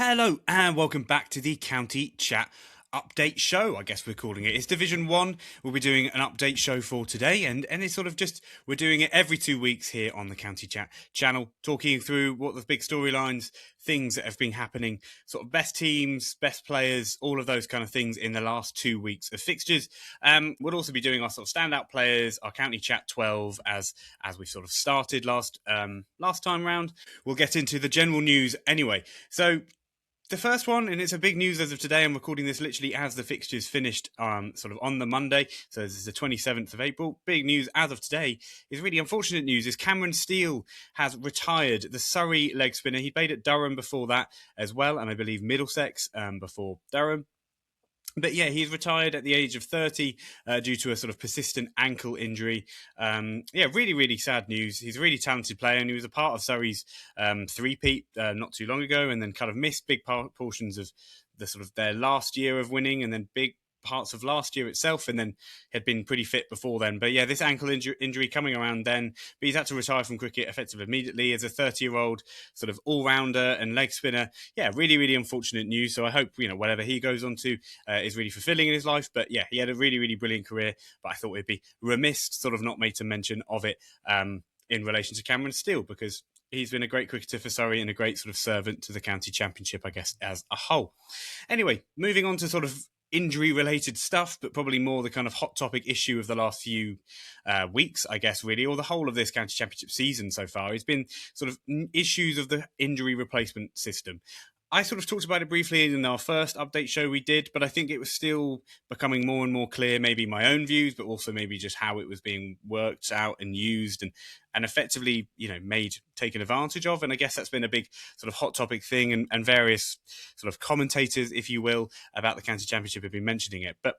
Hello and welcome back to the County Chat update show. I guess we're calling it. It's Division 1. We'll be doing an update show for today, and it's sort of just we're doing it every 2 weeks here on the County Chat channel, talking through what the big storylines, things that have been happening, sort of best teams, best players, all of those kind of things in the last 2 weeks of fixtures. We'll also be doing our sort of standout players, our County Chat 12 as we sort of started last time round. We'll get into the general news anyway. So the first one, and it's a big news as of today. I'm recording this literally as the fixtures finished sort of on the Monday. So this is the 27th of April. Big news as of today is really unfortunate news is Cameron Steele has retired, the Surrey leg spinner. He played at Durham before that as well, and I believe Middlesex before Durham. But yeah, he's retired at the age of 30 due to a sort of persistent ankle injury. Really, really sad news. He's a really talented player, and he was a part of Surrey's three-peat not too long ago, and then kind of missed big portions of the sort of their last year of winning, and then big parts of last year itself, and then had been pretty fit before then. But yeah, this ankle injury coming around then, but he's had to retire from cricket effectively immediately as a 30-year-old sort of all-rounder and leg spinner. Yeah, really, really unfortunate news. So I hope, whatever he goes on to is really fulfilling in his life. But yeah, he had a really, really brilliant career, but I thought it'd be remiss sort of not made a mention of it in relation to Cameron Steele, because he's been a great cricketer for Surrey and a great sort of servant to the county championship, I guess, as a whole. Anyway, moving on to sort of injury-related stuff, but probably more the kind of hot topic issue of the last few weeks, I guess, really, or the whole of this county championship season so far. It's been sort of issues of the injury replacement system. I sort of talked about it briefly in our first update show we did, but I think it was still becoming more and more clear, maybe my own views, but also maybe just how it was being worked out and used and effectively, taken advantage of. And I guess that's been a big sort of hot topic thing, and various sort of commentators, if you will, about the county championship have been mentioning it. But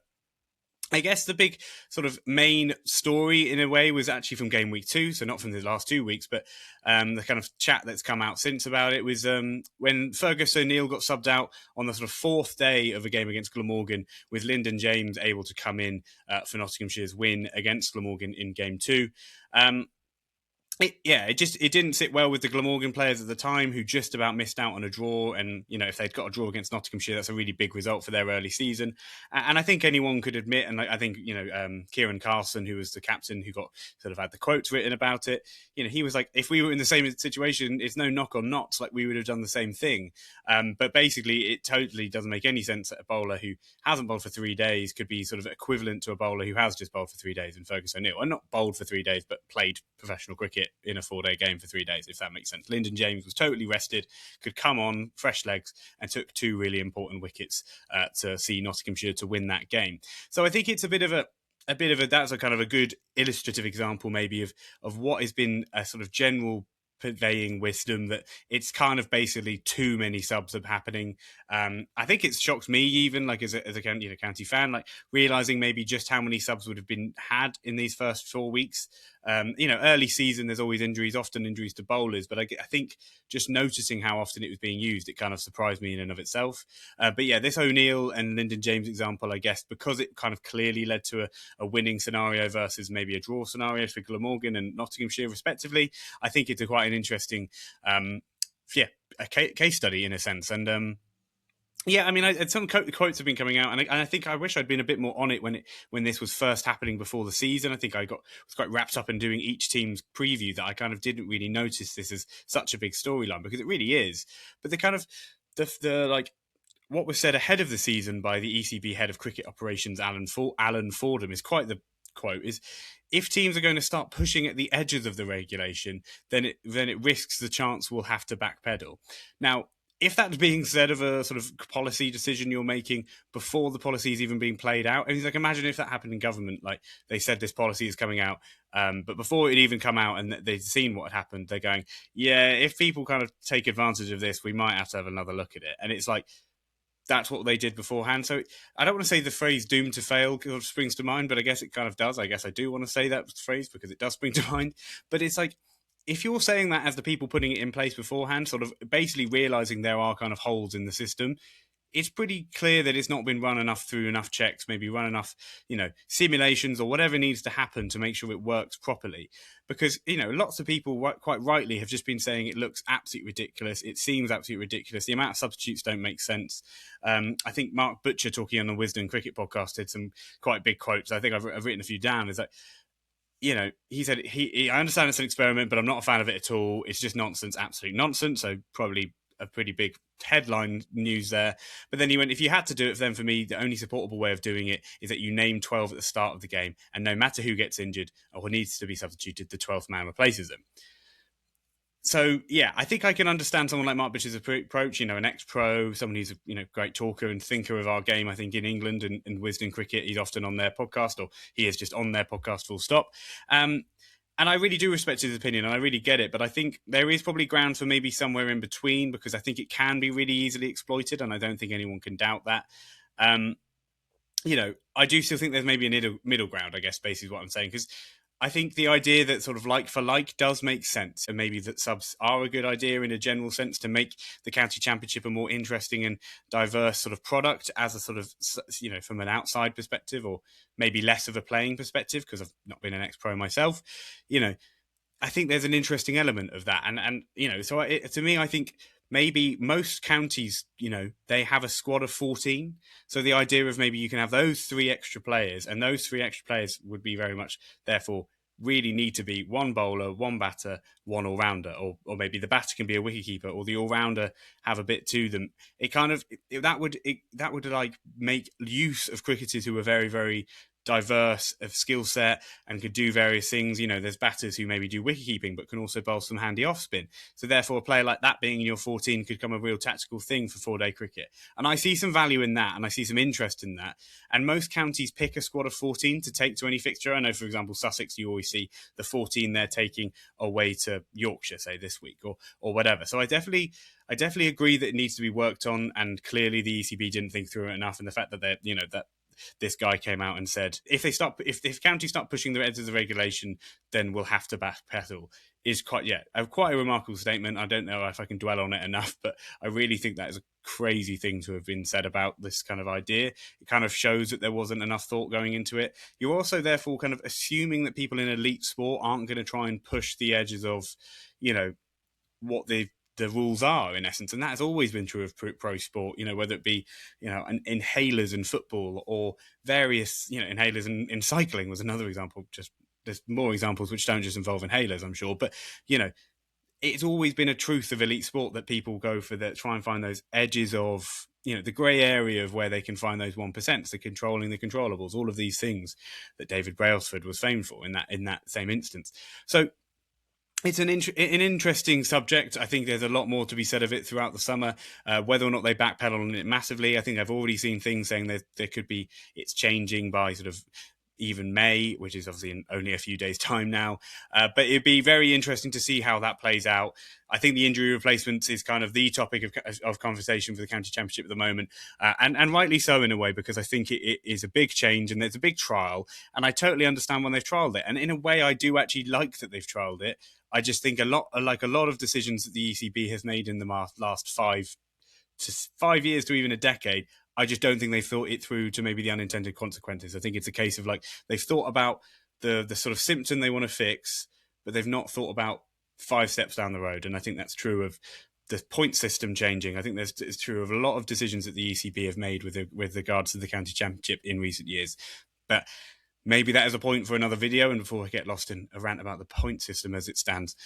I guess the big sort of main story in a way was actually from game week 2, so not from the last 2 weeks, but the kind of chat that's come out since about it was when Fergus O'Neill got subbed out on the sort of fourth day of a game against Glamorgan, with Lyndon James able to come in for Nottinghamshire's win against Glamorgan in game 2. It didn't sit well with the Glamorgan players at the time, who just about missed out on a draw. And, if they'd got a draw against Nottinghamshire, that's a really big result for their early season. And I think anyone could admit, and I think, Kieran Carson, who was the captain, who got sort of had the quotes written about it, he was like, if we were in the same situation, it's no knock on Notts, like we would have done the same thing. But basically, it totally doesn't make any sense that a bowler who hasn't bowled for 3 days could be sort of equivalent to a bowler who has just bowled for 3 days in Fergus O'Neill. And not bowled for 3 days, but played professional cricket in a 4-day game for 3 days, if that makes sense. Lyndon James was totally rested, could come on fresh legs, and took 2 really important wickets to see Nottinghamshire to win that game. So I think it's a bit of a that's a kind of a good illustrative example maybe of what has been a sort of general purveying wisdom, that it's kind of basically too many subs are happening. I think it's shocked me, even like as a county fan, like realizing maybe just how many subs would have been had in these first 4 weeks. Early season, there's always injuries, often injuries to bowlers, but I think just noticing how often it was being used, it kind of surprised me in and of itself. But yeah, this O'Neill and Lyndon James example, I guess, because it kind of clearly led to a winning scenario versus maybe a draw scenario for Glamorgan and Nottinghamshire respectively, I think it's quite an interesting a case study in a sense. And some quotes have been coming out, and I think I wish I'd been a bit more on it when this was first happening before the season. I think was quite wrapped up in doing each team's preview that I kind of didn't really notice this as such a big storyline, because it really is. But the kind of the what was said ahead of the season by the ECB head of cricket operations, Alan Fordham, is quite the quote is, if teams are going to start pushing at the edges of the regulation, then it risks the chance we'll have to backpedal. Now, if that's being said of a sort of policy decision you're making before the policy is even being played out, and he's like, imagine if that happened in government, like they said this policy is coming out, but before it even come out and they'd seen what had happened, they're going, yeah, if people kind of take advantage of this, we might have to have another look at it. And it's like, that's what they did beforehand. So I don't want to say the phrase doomed to fail sort of springs to mind, but I guess it kind of does. I guess I do want to say that phrase because it does spring to mind. But it's like, if you're saying that as the people putting it in place beforehand, sort of basically realizing there are kind of holes in the system, it's pretty clear that it's not been run enough through enough checks, maybe run enough, simulations or whatever needs to happen to make sure it works properly. Because, lots of people quite rightly have just been saying it looks absolutely ridiculous. It seems absolutely ridiculous. The amount of substitutes don't make sense. I think Mark Butcher, talking on the Wisdom Cricket podcast, did some quite big quotes. I think I've written a few down. Is that, he said, I understand it's an experiment, but I'm not a fan of it at all. It's just nonsense, absolute nonsense. So probably a pretty big headline news there. But then he went, if you had to do it, then for me, the only supportable way of doing it is that you name 12 at the start of the game, and no matter who gets injured or needs to be substituted, the 12th man replaces them. So, yeah, I think I can understand someone like Mark Butcher's approach, an ex-pro, someone who's a great talker and thinker of our game, I think, in England and Wisden Cricket. He's often on their podcast, or he is just on their podcast, full stop. And I really do respect his opinion, and I really get it. But I think there is probably ground for maybe somewhere in between, because I think it can be really easily exploited, and I don't think anyone can doubt that. I do still think there's maybe a middle ground, I guess, basically what I'm saying, because I think the idea that sort of like for like does make sense, and maybe that subs are a good idea in a general sense to make the county championship a more interesting and diverse sort of product as a sort of, from an outside perspective, or maybe less of a playing perspective, because I've not been an ex-pro myself. I think there's an interesting element of that. And so to me, I think maybe most counties, they have a squad of 14. So the idea of maybe you can have those 3 extra players, and those 3 extra players would be very much, therefore, really need to be 1 bowler, 1 batter, 1 all-rounder, or maybe the batter can be a wicketkeeper, or the all-rounder have a bit to them. That would like make use of cricketers who are very, very diverse of skill set and could do various things. There's batters who maybe do wicket-keeping but can also bowl some handy off-spin. So therefore, a player like that being in your 14 could become a real tactical thing for 4-day cricket. And I see some value in that, and I see some interest in that. And most counties pick a squad of 14 to take to any fixture. I know, for example, Sussex, you always see the 14 they're taking away to Yorkshire, say, this week or whatever. So I definitely agree that it needs to be worked on, and clearly the ECB didn't think through it enough. And the fact that that this guy came out and said, if counties start pushing the edges of regulation, then we'll have to backpedal, is quite a remarkable statement. I don't know if I can dwell on it enough, but I really think that is a crazy thing to have been said about this kind of idea. It kind of shows that there wasn't enough thought going into it. You're also therefore kind of assuming that people in elite sport aren't going to try and push the edges of, what the rules are, in essence. And that has always been true of pro sport, whether it be, inhalers in football, or various, inhalers in cycling was another example. Just there's more examples which don't just involve inhalers, I'm sure. But, it's always been a truth of elite sport that people go for that, try and find those edges of, the grey area of where they can find those 1%, the controlling the controllables, all of these things that David Brailsford was famed for in that same instance. So it's an interesting subject. I think there's a lot more to be said of it throughout the summer. Whether or not they backpedal on it massively, I think I've already seen things saying that there could be, it's changing by sort of even May, which is obviously in only a few days' time now. But it'd be very interesting to see how that plays out. I think the injury replacements is kind of the topic of conversation for the county championship at the moment, and rightly so in a way, because I think it is a big change and there's a big trial, and I totally understand when they've trialled it. And in a way, I do actually like that they've trialled it. I just think a lot of decisions that the ECB has made in the last 5 years to even a decade, I just don't think they've thought it through to maybe the unintended consequences. I think it's a case of like they've thought about the sort of symptom they want to fix, but they've not thought about 5 steps down the road. And I think that's true of the point system changing. I think it's true of a lot of decisions that the ECB have made with regards to the county championship in recent years. But maybe that is a point for another video, and before I get lost in a rant about the point system as it stands.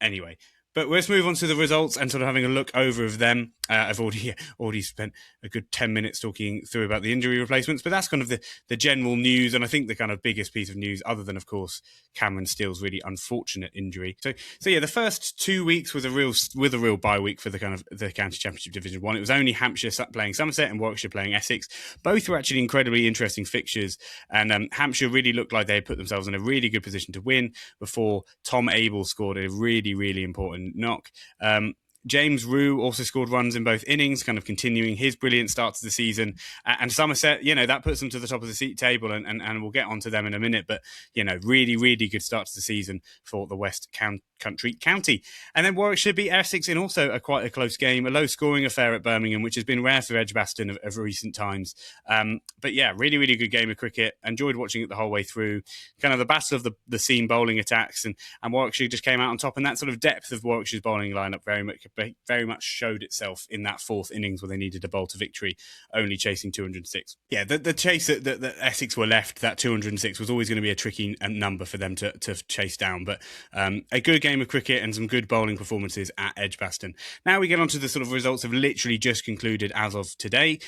Anyway. But let's move on to the results and sort of having a look over of them. I've already spent a good 10 minutes talking through about the injury replacements, but that's kind of the general news. And I think the kind of biggest piece of news, other than, of course, Cameron Steele's really unfortunate injury. So yeah, the first 2 weeks was a real bye week for the kind of the County Championship Division 1. It was only Hampshire playing Somerset and Warwickshire playing Essex. Both were actually incredibly interesting fixtures. And Hampshire really looked like they had put themselves in a really good position to win before Tom Abel scored a really, really important knock. James Rue also scored runs in both innings, kind of continuing his brilliant start to the season. And Somerset, that puts them to the top of the seat table, and we'll get onto them in a minute. But, really, really good start to the season for the West country county. And then Warwickshire beat Essex in also quite a close game, a low-scoring affair at Birmingham, which has been rare for Edgbaston of recent times. But yeah, really, really good game of cricket. Enjoyed watching it the whole way through. Kind of the battle of the seam bowling attacks, and Warwickshire just came out on top. And that sort of depth of Warwickshire's bowling lineup very much showed itself in that fourth innings where they needed a bowl to victory, only chasing 206. Yeah, the chase that Essex were left, that 206 was always going to be a tricky number for them to chase down. But a good game of cricket and some good bowling performances at Edgbaston. Now we get on to the sort of results have literally just concluded as of today.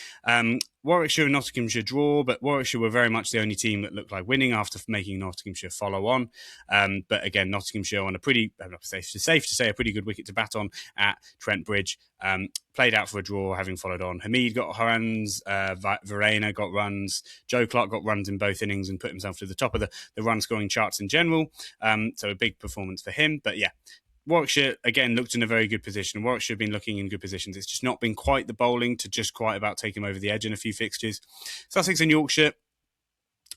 Warwickshire and Nottinghamshire draw, but Warwickshire were very much the only team that looked like winning after making Nottinghamshire follow on. But again, Nottinghamshire on a pretty, safe to say, a pretty good wicket to bat on at Trent Bridge. Played out for a draw, having followed on. Hamid got runs, Verena got runs, Joe Clark got runs in both innings and put himself to the top of the run-scoring charts in general. So a big performance for him. But yeah, Warwickshire, again, looked in a very good position. Warwickshire have been looking in good positions. It's just not been quite the bowling to just quite about take them over the edge in a few fixtures. Sussex and Yorkshire,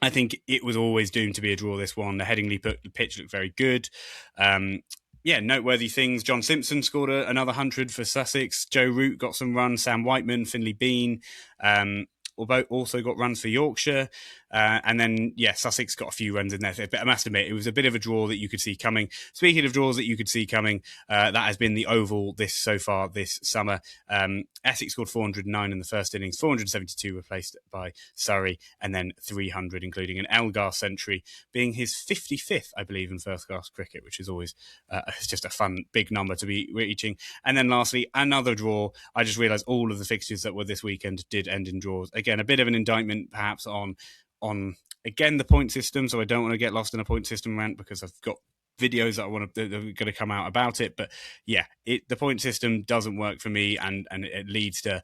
I think it was always doomed to be a draw, this one. The Headingley pitch looked very good. Noteworthy things. John Simpson scored another 100 for Sussex. Joe Root got some runs. Sam Whiteman, Finley Bean, also got runs for Yorkshire. And then, Sussex got a few runs in there. But I must admit, it was a bit of a draw that you could see coming. Speaking of draws that you could see coming, that has been the Oval so far this summer. Essex scored 409 in the first innings, 472 replaced by Surrey, and then 300, including an Elgar century, being his 55th, I believe, in first-class cricket, which is always just a fun, big number to be reaching. And then lastly, another draw. I just realised all of the fixtures that were this weekend did end in draws. Again, a bit of an indictment, perhaps, on again the point system, so I don't want to get lost in a point system rant because I've got videos that are going to come out about it. But yeah, the point system doesn't work for me, and it leads to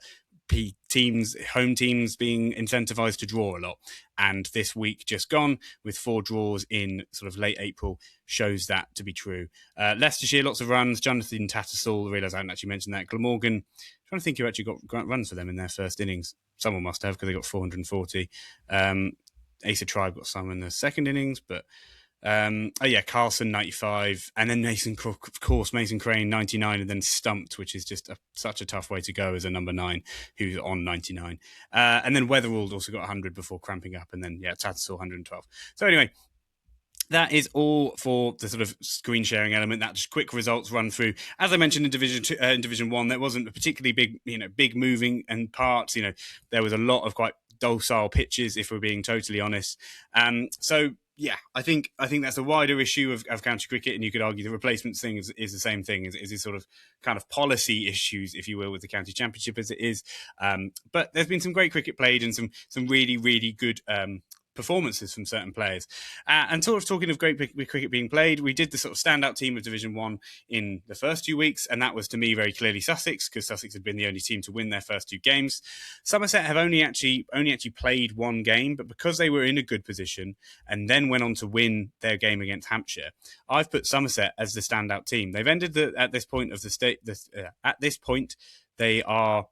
home teams being incentivized to draw a lot. And this week just gone with 4 draws in sort of late April shows that to be true. Leicestershire, lots of runs. Jonathan Tattersall, I realise I hadn't actually mentioned that. Glamorgan, trying to think who actually got runs for them in their first innings. Someone must have, because they got 440. Asa Tribe got some in the second innings, but Carlson 95, and then Mason Crane 99, and then stumped, which is just such a tough way to go as a number 9 who's on 99. And then Weatherald also got 100 before cramping up, and then Tattersall 112. So anyway, that is all for the sort of screen sharing element. That just quick results run through. As I mentioned in Division 1, there wasn't a particularly big moving and parts. There was a lot of quite docile pitches, if we're being totally honest. I think that's a wider issue of county cricket, and you could argue the replacements thing is the same thing. Is these sort of kind of policy issues, if you will, with the county championship as it is. But there's been some great cricket played and some really, really good performances from certain players. And sort of talking of great cricket being played, we did the sort of standout team of Division 1 in the first 2 weeks, and that was to me very clearly Sussex, because Sussex had been the only team to win their first 2 games. Somerset have only actually played 1 game, but because they were in a good position and then went on to win their game against Hampshire, I've put Somerset as the standout team. They've ended at this point they are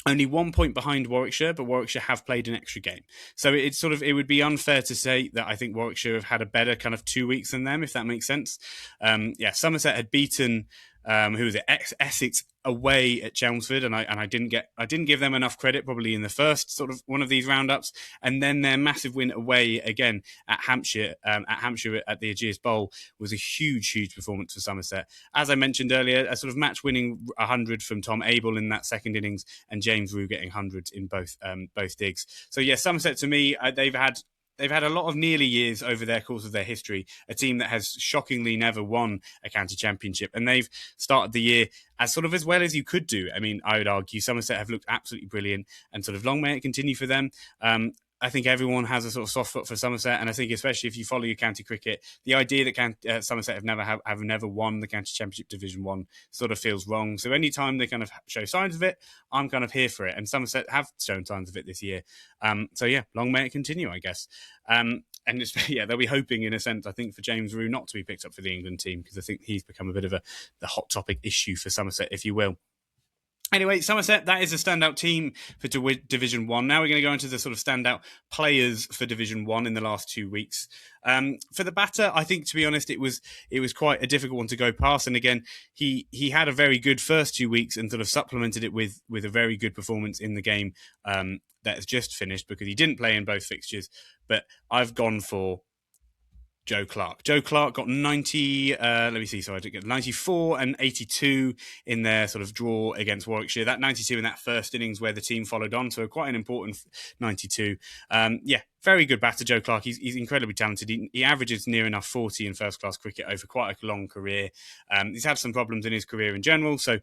only 1 point behind Warwickshire, but Warwickshire have played an extra game. So it would be unfair to say that I think Warwickshire have had a better kind of 2 weeks than them, if that makes sense. Somerset had beaten Essex away at Chelmsford, and I didn't give them enough credit probably in the first sort of one of these roundups, and then their massive win away again at Hampshire at the Ageas Bowl was a huge performance for Somerset. As I mentioned earlier, a sort of match winning 100 from Tom Abel in that second innings, and James Rue getting hundreds in both digs. So yeah, Somerset to me, they've had a lot of nearly years over their course of their history, a team that has shockingly never won a county championship. And they've started the year as well as you could do. I mean, I would argue Somerset have looked absolutely brilliant, and sort of long may it continue for them. I think everyone has a sort of soft foot for Somerset, and I think especially if you follow your county cricket, the idea that Somerset have never won the county championship Division 1 sort of feels wrong. So anytime they kind of show signs of it, I'm kind of here for it, and Somerset have shown signs of it this year. Long may it continue, I guess. They'll be hoping, in a sense, I think, for James Rue not to be picked up for the England team, because I think he's become a bit of the hot topic issue for Somerset, if you will. Anyway, Somerset, that is a standout team for Division 1. Now we're going to go into the sort of standout players for Division 1 in the last 2 weeks. For the batter, I think, to be honest, it was quite a difficult one to go past. And again, he had a very good first 2 weeks and sort of supplemented it with a very good performance in the game that has just finished, because he didn't play in both fixtures. But I've gone for Joe Clark. Joe Clark got 90, let me see, so I did get 94 and 82 in their sort of draw against Warwickshire. That 92 in that first innings where the team followed on, so quite an important 92. Yeah, very good batter, Joe Clark. He's incredibly talented. He averages near enough 40 in first-class cricket over quite a long career. He's had some problems in his career in general, so,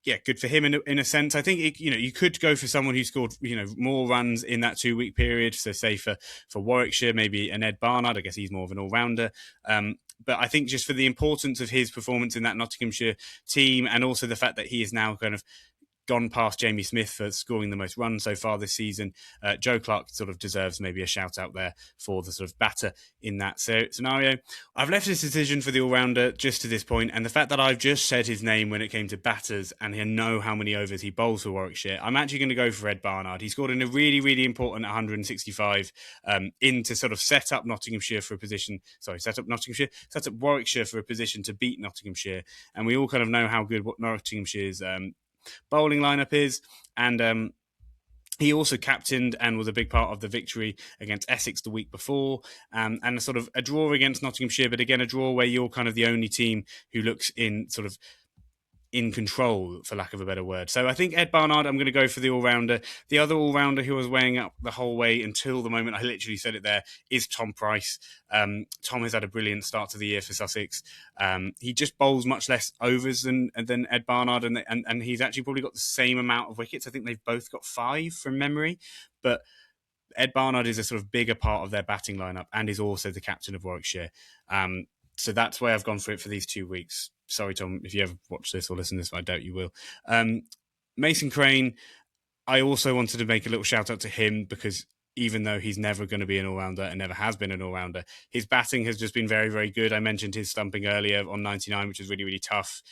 yeah, good for him in a sense. I think you could go for someone who scored more runs in that 2 week period. So say for Warwickshire, maybe an Ed Barnard. I guess he's more of an all rounder. But I think just for the importance of his performance in that Nottinghamshire team, and also the fact that he is now kind of gone past Jamie Smith for scoring the most runs so far this season, Joe Clark sort of deserves maybe a shout out there for the sort of batter in that scenario. I've left this decision for the all-rounder just to this point, and the fact that I've just said his name when it came to batters and I know how many overs he bowls for Warwickshire, I'm actually going to go for Ed Barnard. He scored in a really, really important 165 in to sort of set up Warwickshire for a position to beat Nottinghamshire. And we all kind of know how good Nottinghamshire's bowling lineup is, and he also captained and was a big part of the victory against Essex the week before, and a sort of a draw against Nottinghamshire, but again a draw where you're kind of the only team who looks in sort of in control, for lack of a better word. So I think Ed Barnard, I'm going to go for the all-rounder. The other all-rounder who was weighing up the whole way until the moment I literally said it there is Tom Price. Tom has had a brilliant start to the year for Sussex. He just bowls much less overs than Ed Barnard, and he's actually probably got the same amount of wickets. I think they've both got 5 from memory, but Ed Barnard is a sort of bigger part of their batting lineup and is also the captain of Warwickshire. So that's why I've gone for it for these 2 weeks. Sorry, Tom, if you ever watch this or listen to this, I doubt you will. Mason Crane, I also wanted to make a little shout out to him because even though he's never going to be an all-rounder and never has been an all-rounder, his batting has just been very, very good. I mentioned his stumping earlier on 99, which is really, really tough.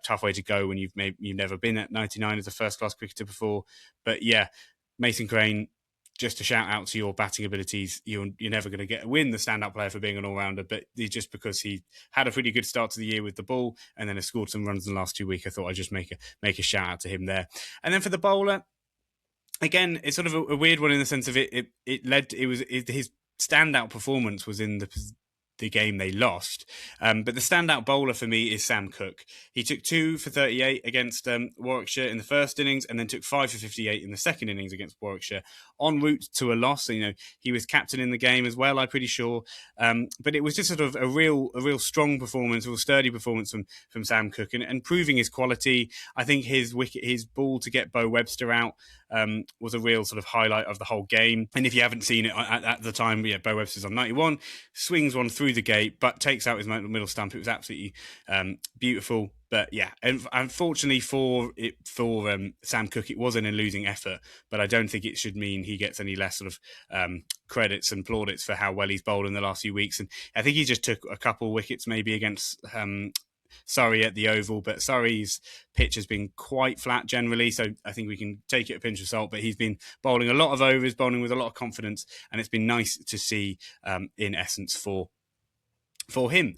Tough way to go when you've never been at 99 as a first-class cricketer before. But yeah, Mason Crane, just a shout out to your batting abilities. You're never going to win the standout player for being an all-rounder, but just because he had a pretty good start to the year with the ball and then has scored some runs in the last 2 weeks, I thought I'd just make a shout out to him there. And then for the bowler, again, it's sort of a weird one in the sense of his standout performance was in the game they lost. But the standout bowler for me is Sam Cook. He took 2 for 38 against Warwickshire in the first innings, and then took 5 for 58 in the second innings against Warwickshire, en route to a loss. So, he was captain in the game as well, I'm pretty sure. But it was just sort of a real strong performance, a real sturdy performance from Sam Cook, and proving his quality. I think his ball to get Bo Webster out was a real sort of highlight of the whole game. And if you haven't seen it at the time, Bo Webster's on 91, swings one through the gate, but takes out his middle stump. It was absolutely beautiful. But yeah, unfortunately for Sam Cook, it wasn't a losing effort. But I don't think it should mean he gets any less sort of credits and plaudits for how well he's bowled in the last few weeks. And I think he just took a couple wickets maybe against Surrey at the Oval, but Surrey's pitch has been quite flat generally, so I think we can take it a pinch of salt. But he's been bowling a lot of overs, bowling with a lot of confidence, and it's been nice to see in essence for him.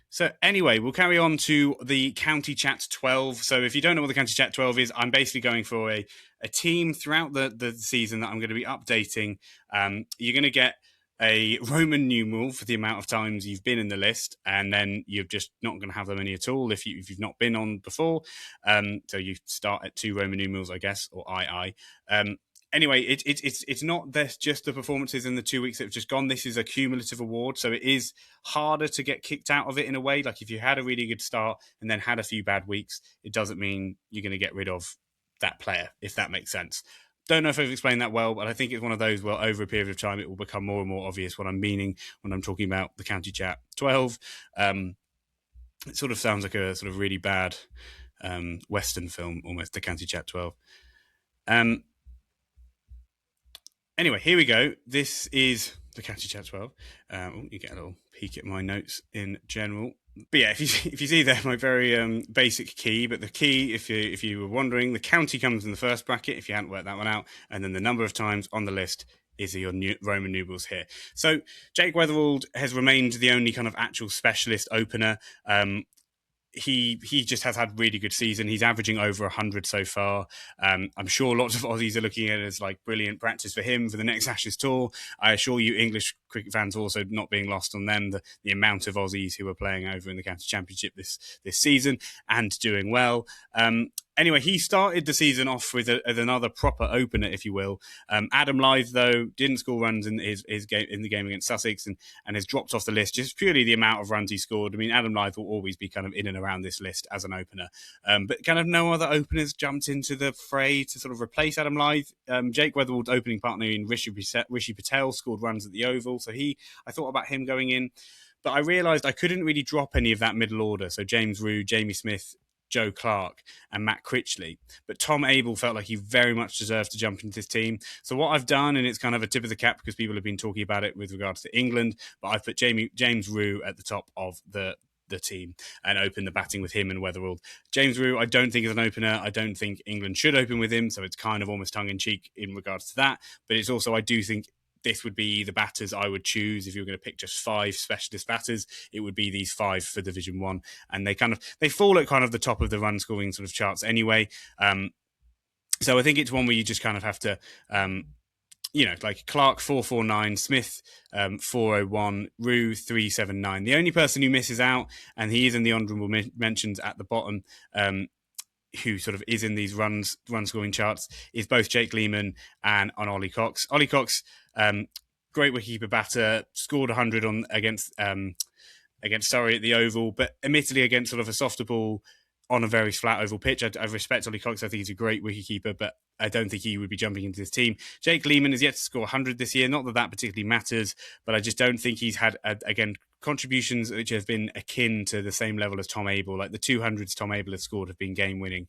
So anyway, we'll carry on to the County Chat 12. So if you don't know what the County Chat 12 is, I'm basically going for a team throughout the season that I'm going to be updating. You're going to get a Roman numeral for the amount of times you've been in the list, and then you're just not going to have them any at all if you've not been on before. So you start at 2 Roman numerals, I guess, or II. Anyway, it's not just the performances in the 2 weeks that have just gone. This is a cumulative award, so it is harder to get kicked out of it in a way. Like if you had a really good start and then had a few bad weeks, it doesn't mean you're going to get rid of that player, if that makes sense. Don't know if I've explained that well, but I think it's one of those where over a period of time it will become more and more obvious what I'm meaning when I'm talking about the County Chat 12. It sort of sounds like a sort of really bad Western film, almost, the County Chat 12. Anyway, here we go. This is the County Chat 12. You get a little peek at my notes in general. But yeah, if you see there, my very basic key. But the key, if you were wondering, the county comes in the first bracket. If you hadn't worked that one out, and then the number of times on the list is your Roman numerals here. So Jake Weatherald has remained the only kind of actual specialist opener. He just has had really good season. He's averaging over 100 so far. I'm sure lots of Aussies are looking at it as like brilliant practice for him for the next Ashes tour. I assure you, English cricket fans also not being lost on them, the amount of Aussies who are playing over in the County Championship this season and doing well. Anyway, he started the season off with as another proper opener, if you will. Adam Lyth, though, didn't score runs in his game in the game against Sussex and has dropped off the list just purely the amount of runs he scored. I mean, Adam Lyth will always be kind of in and around this list as an opener, but kind of no other openers jumped into the fray to sort of replace Adam Lyth. Jake Weatherald's opening partner in Rishi Patel scored runs at the Oval, so I thought about him going in. But I realised I couldn't really drop any of that middle order. So James Rew, Jamie Smith, Joe Clark and Matt Critchley. But Tom Abel felt like he very much deserved to jump into this team. So what I've done, and it's kind of a tip of the cap because people have been talking about it with regards to England, but I've put James Rew at the top of the team and open the batting with him and Weatherald. James Rew, I don't think is an opener. I don't think England should open with him. So it's kind of almost tongue-in-cheek in regards to that. But it's also, I do think this would be the batters I would choose if you were going to pick just 5 specialist batters. It would be these 5 for Division 1, and they fall at kind of the top of the run scoring sort of charts anyway. So I think it's one where you just kind of have to, like Clark 449, Smith 401, Rew 379. The only person who misses out, and he is in the honourable mentions at the bottom, who sort of is in these run scoring charts, is both Jake Lehman and Ollie Cox. Ollie Cox, great wicketkeeper batter, scored 100 against Surrey at the Oval, but admittedly against sort of a softer ball on a very flat oval pitch. I respect Ollie Cox. I think he's a great wicketkeeper, but I don't think he would be jumping into this team. Jake Lehman is yet to score 100 this year. Not that particularly matters, but I just don't think he's had, again, contributions which have been akin to the same level as Tom Abel. Like the 200s Tom Abel has scored have been game-winning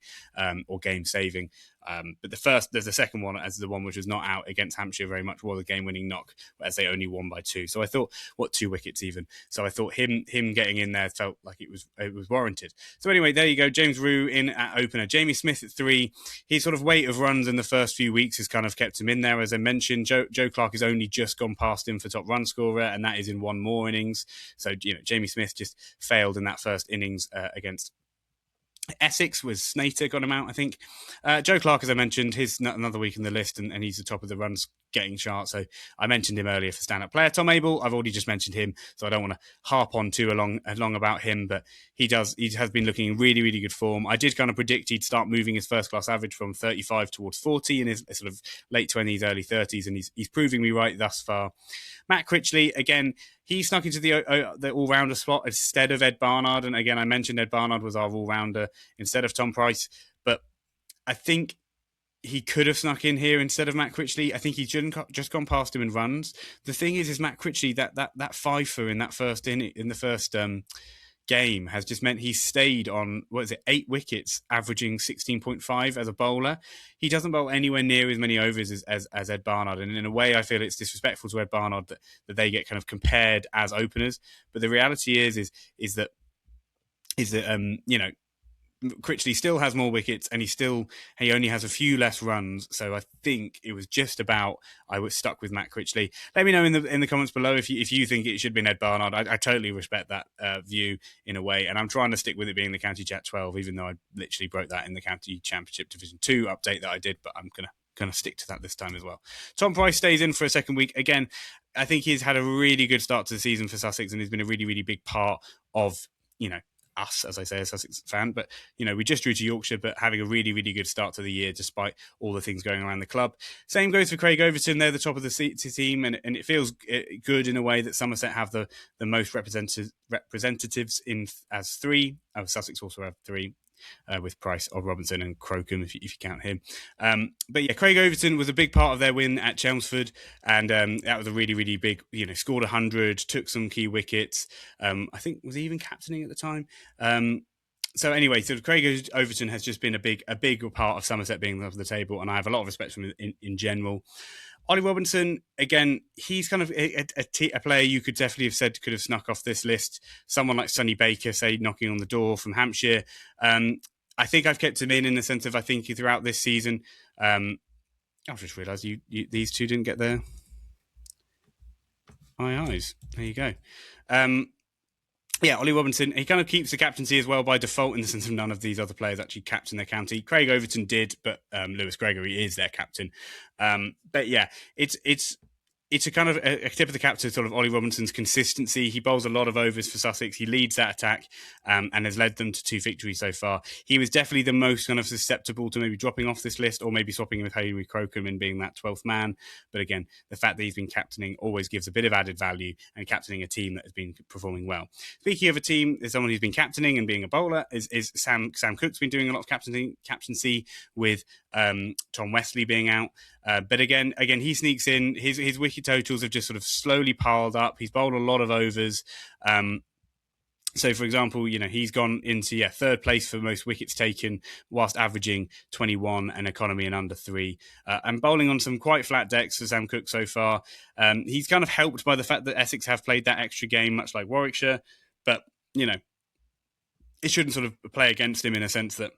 or game-saving. But the second one, as the one which was not out against Hampshire very much, was a game-winning knock, as they only won by 2. So I thought, 2 wickets even? So I thought him getting in there felt like it was warranted. So anyway, there you go. James Rew in at opener. Jamie Smith at 3. His sort of weight of runs in the first few weeks has kind of kept him in there. As I mentioned, Joe Clark has only just gone past him for top run scorer, and that is in one more innings. So, Jamie Smith just failed in that first innings against Essex. Was Snater got him out, I think. Joe Clark, as I mentioned, he's another week in the list, and he's the top of the runs getting chart. So I mentioned him earlier for standout player. Tom Abel, I've already just mentioned him, so I don't want to harp on too long about him, but he has been looking in really, really good form. I did kind of predict he'd start moving his first class average from 35 towards 40 in his sort of late 20s, early 30s, and he's proving me right thus far. Matt Critchley, again, he snuck into the all-rounder spot instead of Ed Barnard. And again, I mentioned Ed Barnard was our all-rounder instead of Tom Price. But I think he could have snuck in here instead of Matt Critchley. I think he shouldn't just gone past him in runs. The thing is Matt Critchley, that fifer in that first in the first game has just meant he's stayed on 8 wickets, averaging 16.5 as a bowler. He doesn't bowl anywhere near as many overs as Ed Barnard, and in a way I feel it's disrespectful to Ed Barnard that they get kind of compared as openers. But the reality is that Critchley still has more wickets, and he only has a few less runs. So I think it was just about I was stuck with Matt Critchley. Let me know in the comments below if you think it should be Ed Barnard. I totally respect that view in a way, and I'm trying to stick with it being the County Chat 12, even though I literally broke that in the County Championship Division 2 update that I did. But I'm gonna stick to that this time as well. Tom Price stays in for a second week. Again, I think he's had a really good start to the season for Sussex, and he's been a really, really big part of us, as I say, a Sussex fan, but we just drew to Yorkshire, but having a really, really good start to the year despite all the things going around the club. Same goes for Craig Overton. They're the top of the team, and it feels good in a way that Somerset have the most representatives in as 3. Sussex also have 3. With Price or Robinson and Crocombe, if you count him. But yeah, Craig Overton was a big part of their win at Chelmsford, and that was a really, really big, scored 100, took some key wickets. I think, was he even captaining at the time? So anyway, so Craig Overton has just been a big part of Somerset being off the table, and I have a lot of respect for him in general. Ollie Robinson, again, he's kind of a player you could definitely have said could have snuck off this list. Someone like Sonny Baker, say, knocking on the door from Hampshire. I think I've kept him in the sense of I think throughout this season. I've just realised these two didn't get their eyes. There you go. Yeah, Ollie Robinson, he kind of keeps the captaincy as well by default in the sense of none of these other players actually captain their county. Craig Overton did, but Lewis Gregory is their captain. But yeah, it's a kind of a tip of the cap to sort of Ollie Robinson's consistency. He bowls a lot of overs for Sussex. He leads that attack and has led them to 2 victories so far. He was definitely the most kind of susceptible to maybe dropping off this list or maybe swapping with Henry Crocombe and being that 12th man. But again, the fact that he's been captaining always gives a bit of added value, and captaining a team that has been performing well. Speaking of a team, there's someone who's been captaining and being a bowler is Sam Cook's been doing a lot of captaincy with Tom Wesley being out. But again, he sneaks in. His wicket totals have just sort of slowly piled up. He's bowled a lot of overs. So, for example, he's gone into third place for most wickets taken, whilst averaging 21 and economy and under 3, and bowling on some quite flat decks for Sam Cook so far. He's kind of helped by the fact that Essex have played that extra game, much like Warwickshire, but it shouldn't sort of play against him in a sense that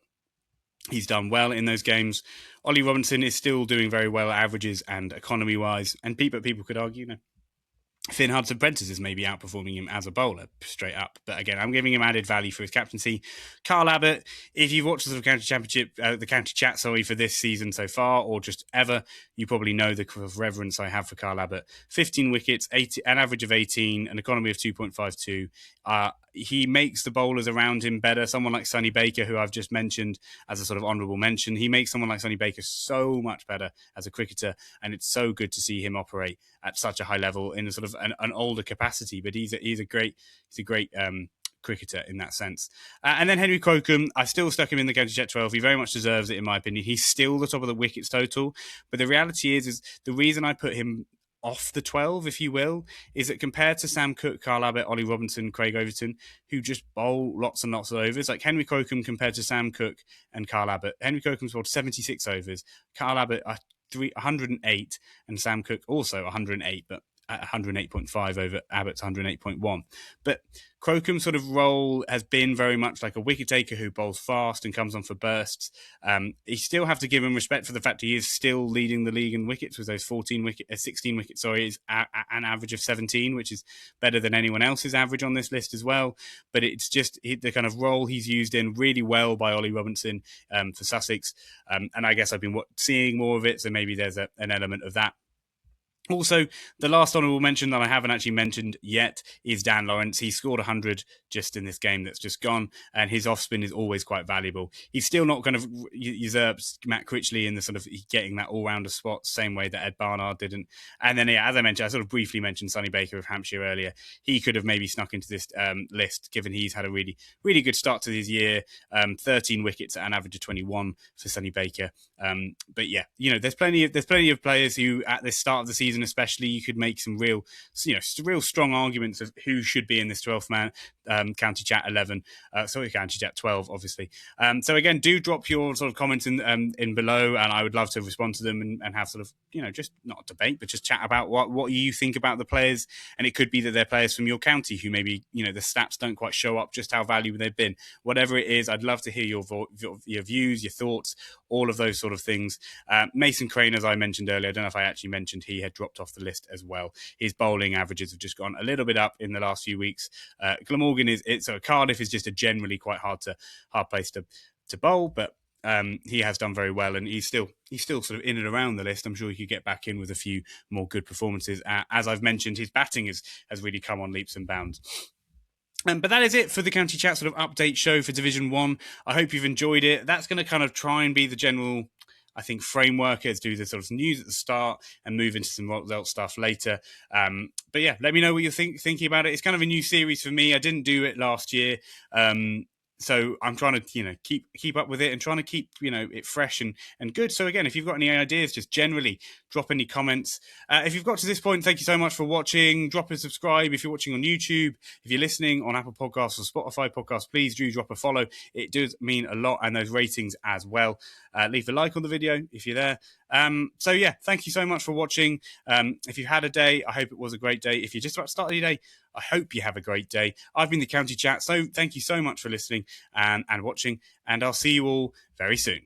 he's done well in those games. Ollie Robinson is still doing very well at averages and economy-wise, and people could argue, Finn Hudson-Prentice is maybe outperforming him as a bowler, straight up. But again, I'm giving him added value for his captaincy. Carl Abbott, if you've watched the County Championship, the County Chat, for this season so far, or just ever, you probably know the reverence I have for Carl Abbott. 15 wickets, an average of 18, an economy of 2.52. He makes the bowlers around him better. Someone like Sonny Baker, who I've just mentioned as a sort of honourable mention, he makes someone like Sonny Baker so much better as a cricketer, and it's so good to see him operate at such a high level in a sort of an older capacity. But he's a great cricketer in that sense. And then Henry Crocombe, I still stuck him in the County Chat 12. He very much deserves it, in my opinion. He's still the top of the wickets total. But the reality is the reason I put him off the 12, if you will, is that compared to Sam Cook, Carl Abbott, Ollie Robinson, Craig Overton, who just bowl lots and lots of overs, like Henry Crocombe compared to Sam Cook and Carl Abbott, Henry Crocombe's bowled 76 overs, Carl Abbott 108, and Sam Cook also 108, but at 108.5 over Abbott's 108.1. But Crocombe's sort of role has been very much like a wicket taker who bowls fast and comes on for bursts. You still have to give him respect for the fact he is still leading the league in wickets with those 16 wickets. Is an average of 17, which is better than anyone else's average on this list as well. But it's just the kind of role he's used in really well by Ollie Robinson for Sussex. And I guess I've been seeing more of it, so maybe there's an element of that. Also, the last honourable mention that I haven't actually mentioned yet is Dan Lawrence. He scored 100 just in this game that's just gone, and his off-spin is always quite valuable. He's still not kind of usurps Matt Critchley in the sort of getting that all-rounder spot, same way that Ed Barnard didn't. And then, as I mentioned, I sort of briefly mentioned Sonny Baker of Hampshire earlier. He could have maybe snuck into this list, given he's had a really, really good start to his year. 13 wickets at an average of 21 for Sonny Baker. But yeah, there's plenty of players who, at the start of the season especially, you could make some real strong arguments of who should be in this 12th man County Chat 11. County Chat 12, obviously. So again, do drop your sort of comments in below, and I would love to respond to them and have sort of, just not a debate, but just chat about what you think about the players. And it could be that they're players from your county who maybe, the stats don't quite show up just how valuable they've been. Whatever it is, I'd love to hear your views, your thoughts, all of those sort of things. Mason Crane, as I mentioned earlier, I don't know if I actually mentioned he had dropped off the list as well. His bowling averages have just gone a little bit up in the last few weeks. Glamorgan Cardiff is just a generally quite hard place to bowl, but he has done very well, and he's still sort of in and around the list. I'm sure he could get back in with a few more good performances. As I've mentioned, his batting has really come on leaps and bounds. But that is it for the County Chat sort of update show for Division 1. I hope you've enjoyed it. That's going to kind of try and be the general, I think, framework as do the sort of news at the start and move into some result stuff later. But yeah, let me know what you're thinking about it. It's kind of a new series for me. I didn't do it last year. So I'm trying to, keep up with it and trying to keep, it fresh and good. So again, if you've got any ideas, just generally drop any comments. If you've got to this point, thank you so much for watching. Drop a subscribe if you're watching on YouTube. If you're listening on Apple Podcasts or Spotify Podcasts, please do drop a follow. It does mean a lot, and those ratings as well. Leave a like on the video if you're there. So yeah, thank you so much for watching. If you've had a day, I hope it was a great day. If you're just about to start your day, I hope you have a great day. I've been the County Chat, so thank you so much for listening and watching, and I'll see you all very soon.